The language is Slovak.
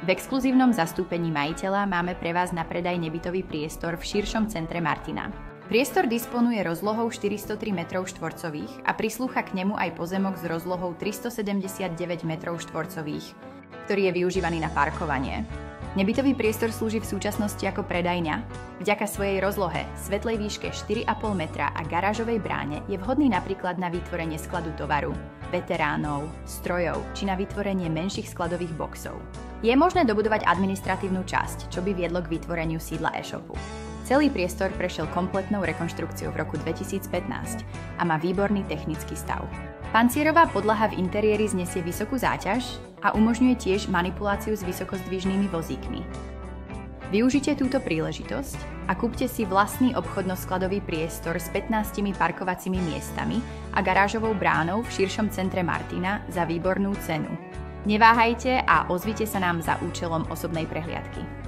V exkluzívnom zastúpení majiteľa máme pre vás na predaj nebytový priestor v širšom centre Martina. Priestor disponuje rozlohou 403 m2 a prislúcha k nemu aj pozemok s rozlohou 379 m2, ktorý je využívaný na parkovanie. Nebytový priestor slúži v súčasnosti ako predajňa. Vďaka svojej rozlohe, svetlej výške 4,5 metra a garážovej bráne je vhodný napríklad na vytvorenie skladu tovaru, veteránov, strojov či na vytvorenie menších skladových boxov. Je možné dobudovať administratívnu časť, čo by viedlo k vytvoreniu sídla e-shopu. Celý priestor prešiel kompletnou rekonštrukciou v roku 2015 a má výborný technický stav. Pancierová podlaha v interiéri znesie vysokú záťaž a umožňuje tiež manipuláciu s vysokozdvižnými vozíkmi. Využite túto príležitosť a kúpte si vlastný obchodno-skladový priestor s 15 parkovacími miestami a garážovou bránou v širšom centre Martina za výbornú cenu. Neváhajte a ozvite sa nám za účelom osobnej prehliadky.